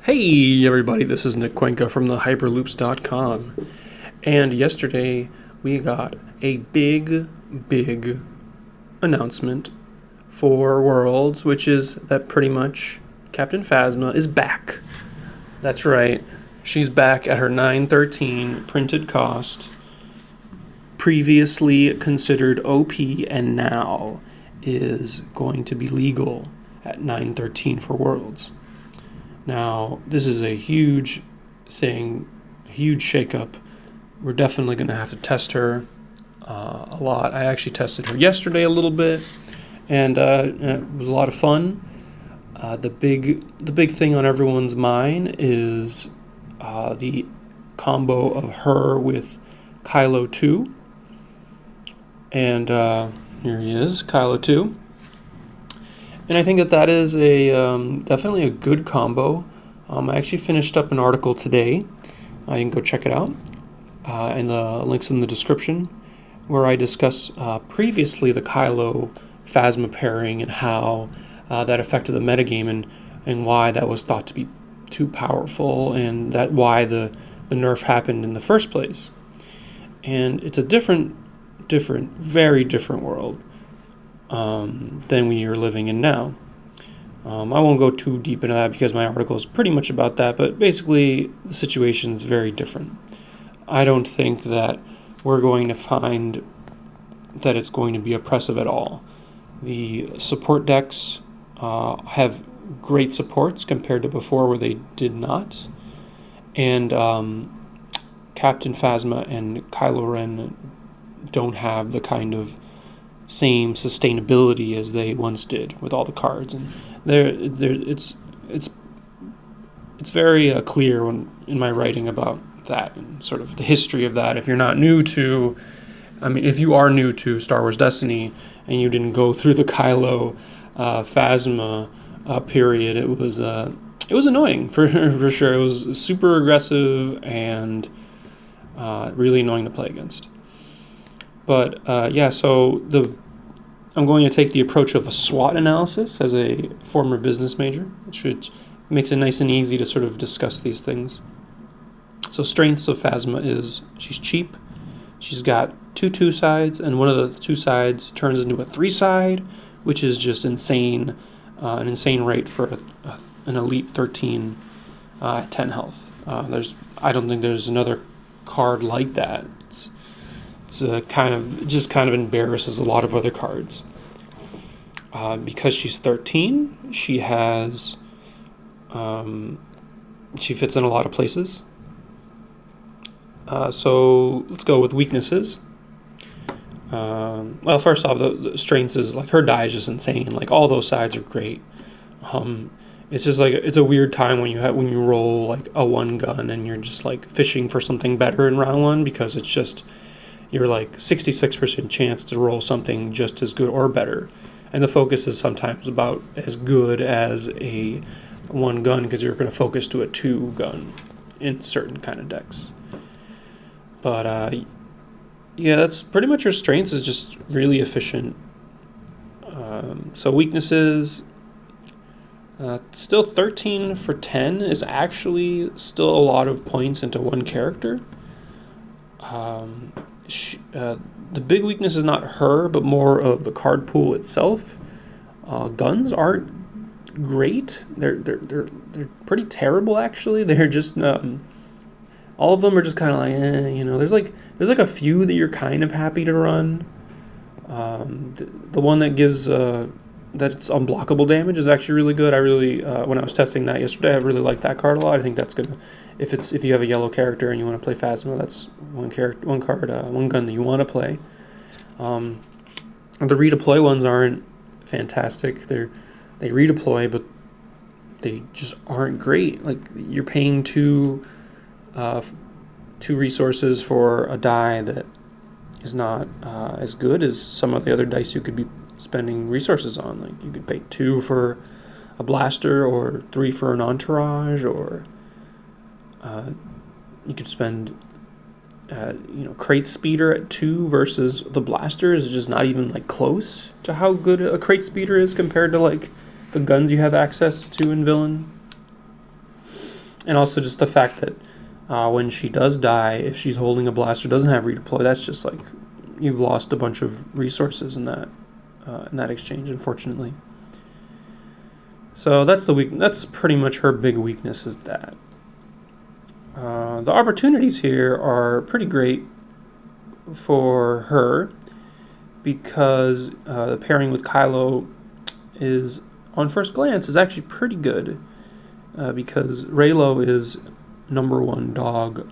Hey everybody, this is NJCuenca from the hyperloops.com. And yesterday we got a big announcement for Worlds, which is that pretty much Capatain Phasma is back. That's right, she's back at her 913 printed cost, previously considered OP, and now is going to be legal at 913 for Worlds. Now, this is a huge thing, a huge shakeup. We're definitely going to have to test her a lot. I actually tested her yesterday a little bit, and it was a lot of fun. The big thing on everyone's mind is the combo of her with Kylo 2. And here he is, Kylo 2. And I think that is a definitely a good combo. I actually finished up an article today. You can go check it out. And the link's in the description, where I discuss previously the Kylo Phasma pairing and how that affected the metagame and why that was thought to be too powerful, and that why the nerf happened in the first place. And it's a very different world than we are living in now. I won't go too deep into that because my article is pretty much about that, but basically the situation is very different. I don't think that we're going to find that it's going to be oppressive at all. The support decks have great supports compared to before where they did not, and Capatain Phasma and Kylo Ren don't have the kind of same sustainability as they once did with all the cards, and it's very clear in my writing about that and sort of the history of that. If you are new to Star Wars Destiny and you didn't go through the Kylo Phasma period, it was annoying for sure. It was super aggressive and really annoying to play against. But so I'm going to take the approach of a SWOT analysis as a former business major, which makes it nice and easy to sort of discuss these things. So strengths of Phasma is she's cheap, she's got two sides, and one of the two sides turns into a 3-side, which is just insane, an insane rate for an Elite 13 at 10 health. I don't think there's another card like that. It's kind of embarrasses a lot of other cards. Because she's 13, she has she fits in a lot of places. So let's go with weaknesses. Well, first off, the strengths is like her die is just insane. Like all those sides are great. It's just like it's a weird time when you roll like a 1 gun and you're just like fishing for something better in round 1, because it's just you're like 66% chance to roll something just as good or better, and the focus is sometimes about as good as a 1 gun because you're going to focus to a 2 gun in certain kind of decks. But that's pretty much her strengths, is just really efficient. So weaknesses, still 13 for 10 is actually still a lot of points into one character. The big weakness is not her, but more of the card pool itself. Guns aren't great. They're pretty terrible, actually. They're just all of them are just kind of like there's like a few that you're kind of happy to run. The one that gives that it's unblockable damage is actually really good. I really when I was testing that yesterday, I really liked that card a lot. I think that's gonna, if you have a yellow character and you want to play Phasma, that's one gun that you want to play. The redeploy ones aren't fantastic. They redeploy, but they just aren't great. Like you're paying two resources for a die that is not as good as some of the other dice you could be spending resources on. Like you could pay 2 for a blaster or 3 for an entourage, or you could spend crate speeder at 2 versus the blaster is just not even like close to how good a crate speeder is compared to like the guns you have access to in villain. And also just the fact that when she does die, if she's holding a blaster, doesn't have redeploy, that's just like you've lost a bunch of resources in that exchange, unfortunately. So that's pretty much her big weakness, is that. The opportunities here are pretty great for her because the pairing with Kylo is, on first glance, is actually pretty good because Reylo is number one dog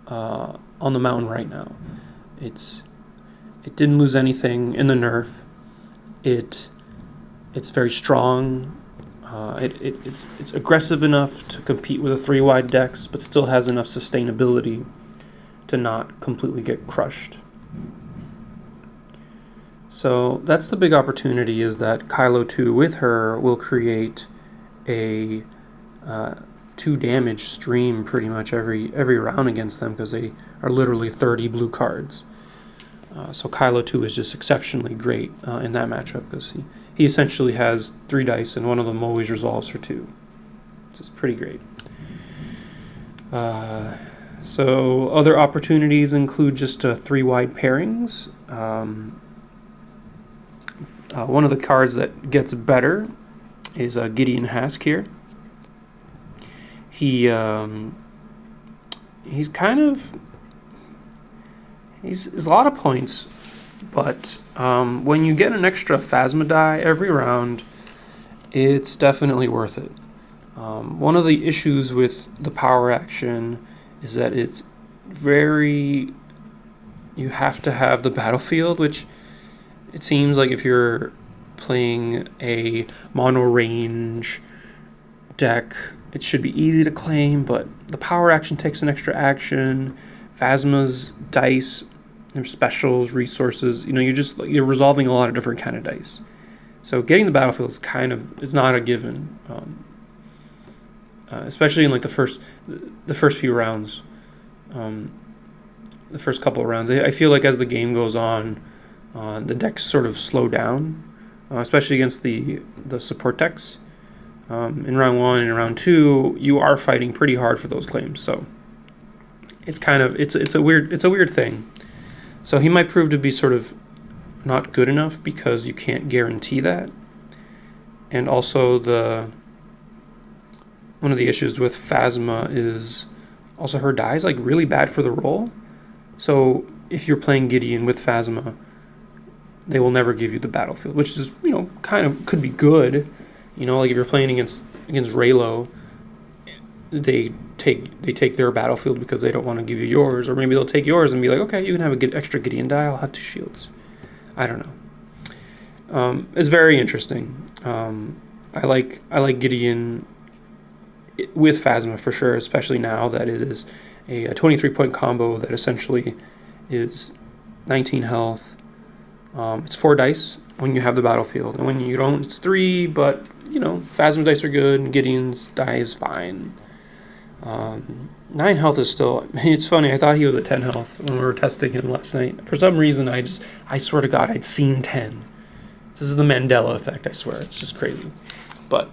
on the mountain right now. It didn't lose anything in the nerf. It's very strong. It's aggressive enough to compete with a 3-wide dex, but still has enough sustainability to not completely get crushed. So that's the big opportunity, is that Kylo 2 with her will create a 2 damage stream pretty much every round against them, because they are literally 30 blue cards. So Kylo 2 is just exceptionally great in that matchup, because he essentially has 3 dice and one of them always resolves for 2. This is pretty great. So other opportunities include just 3-wide pairings. One of the cards that gets better is Gideon Hask here. He's a lot of points, but when you get an extra Phasma die every round, it's definitely worth it. One of the issues with the power action is that it's you have to have the battlefield, which it seems like if you're playing a mono range deck, it should be easy to claim, but the power action takes an extra action. Phasma's dice, their specials, resources, you're resolving a lot of different kind of dice. So getting the battlefield is it's not a given, especially in like the first few rounds, the first couple of rounds. I feel like as the game goes on, the decks sort of slow down, especially against the support decks. In round 1 and round 2, you are fighting pretty hard for those claims. So it's a weird thing. So he might prove to be sort of not good enough because you can't guarantee that. And also one of the issues with Phasma is also her die is like really bad for the roll. So if you're playing Gideon with Phasma, they will never give you the battlefield, which is kind of could be good. Like if you're playing against Reylo, they take their battlefield because they don't want to give you yours, or maybe they'll take yours and be like, okay, you can have an extra Gideon die. I'll have 2 shields. I don't know. It's very interesting. I like Gideon with Phasma for sure, especially now that it is a 23-point combo that essentially is 19 health. It's 4 dice when you have the battlefield, and when you don't, it's 3, but Phasma dice are good, and Gideon's die is fine. 9 health is still, it's funny, I thought he was at 10 health when we were testing him last night. For some reason, I swear to God, I'd seen 10. This is the Mandela effect, I swear. It's just crazy. But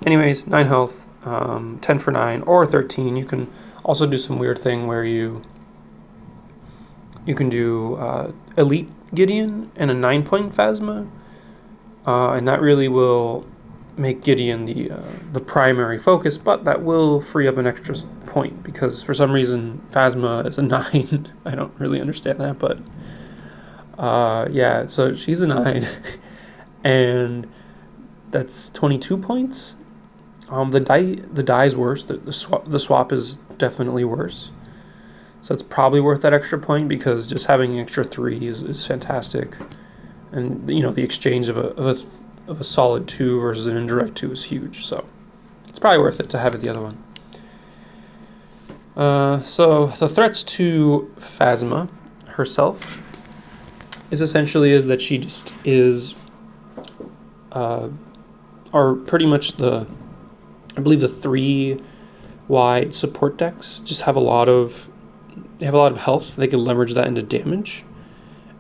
anyways, 9 health, 10 for 9, or 13. You can also do some weird thing where you can do Elite Gideon and a 9-point Phasma, and that really will make Gideon the primary focus, but that will free up an extra point, because for some reason Phasma is a 9. I don't really understand that, but yeah, so she's a 9, and that's 22 points. The die is worse. The swap is definitely worse. So it's probably worth that extra point, because just having an extra 3 is fantastic, and the exchange of a solid 2 versus an indirect 2 is huge. So it's probably worth it to have it the other one. So the threats to Phasma herself is that she just is are pretty much I believe the 3-wide support decks just have a lot of health. They can leverage that into damage,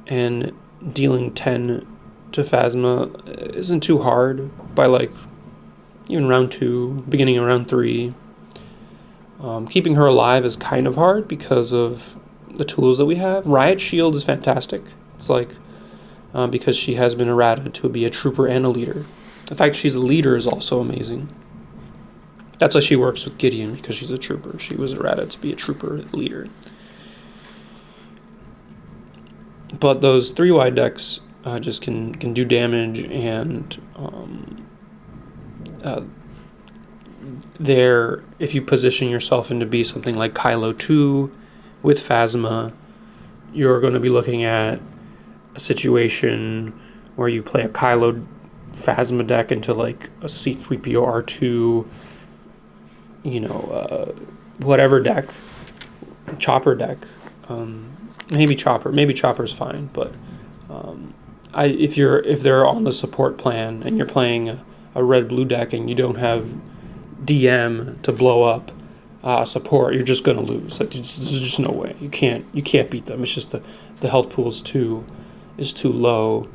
and dealing 10 to Phasma isn't too hard by even round 2, beginning of round 3. Keeping her alive is kind of hard because of the tools that we have. Riot Shield is fantastic. It's like, because she has been errata to be a trooper and a leader. The fact she's a leader is also amazing. That's why she works with Gideon, because she's a trooper. She was errata to be a trooper leader. But those 3-wide decks just can do damage, and if you position yourself into be something like Kylo 2 with Phasma, you're going to be looking at a situation where you play a Kylo Phasma deck into like a C-3PO R2, whatever deck, chopper deck. Maybe chopper's fine, but if they're on the support plan and you're playing a red-blue deck and you don't have DM to blow up support, you're just gonna lose. Like, there's just no way. You can't beat them. It's just the health pool is too low,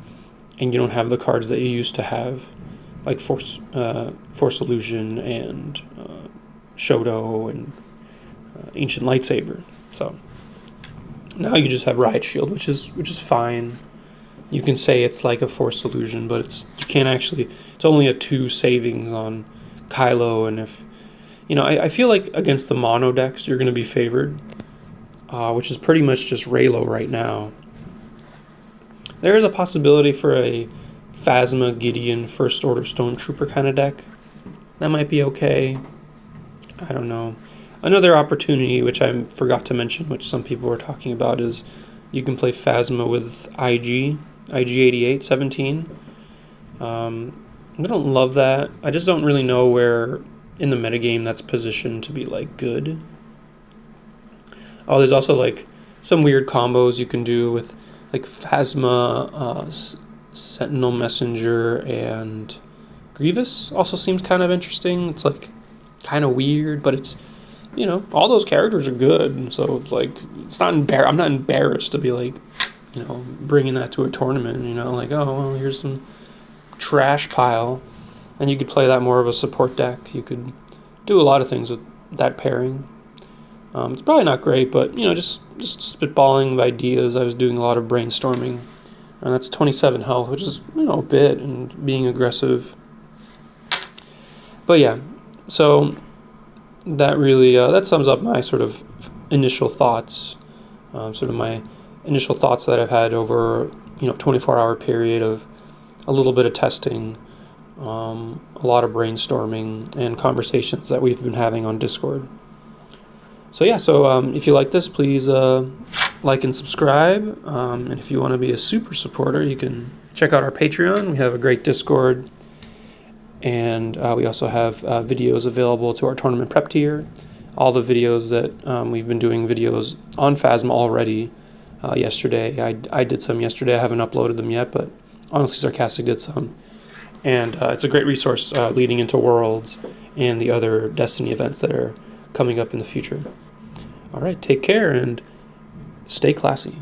and you don't have the cards that you used to have, like Force Illusion and Shoto and Ancient Lightsaber. So now you just have Riot Shield, which is fine. You can say it's like a Force Illusion, but you can't actually. It's only a 2 savings on Kylo, and if I feel like against the mono decks you're going to be favored, which is pretty much just Raylo right now. There is a possibility for a Phasma Gideon First Order Stormtrooper kind of deck. That might be okay. I don't know. Another opportunity, which I forgot to mention, which some people were talking about, is you can play Phasma with IG88 17. I don't love that. I just don't really know where in the metagame that's positioned to be like good. Oh, there's also like some weird combos you can do with like Phasma, Sentinel Messenger, and Grievous also seems kind of interesting. It's like kind of weird, but it's, all those characters are good, and so it's like I'm not embarrassed to be like, bringing that to a tournament. Like, oh well, here's some trash pile, and you could play that more of a support deck. You could do a lot of things with that pairing. It's probably not great, but just spitballing ideas. I was doing a lot of brainstorming, and that's 27 health, which is a bit, and being aggressive. But yeah, so that really that sums up my sort of initial thoughts, my initial thoughts that I've had over 24-hour period of a little bit of testing, a lot of brainstorming and conversations that we've been having on Discord. So yeah, if you like this, please like and subscribe, and if you want to be a super supporter, you can check out our Patreon. We have a great Discord, and we also have videos available to our tournament prep tier. All the videos that we've been doing videos on Phasma already. Yesterday, I did some yesterday. I haven't uploaded them yet, but Honestly Sarcastic did some. And it's a great resource leading into Worlds and the other Destiny events that are coming up in the future. All right, take care and stay classy.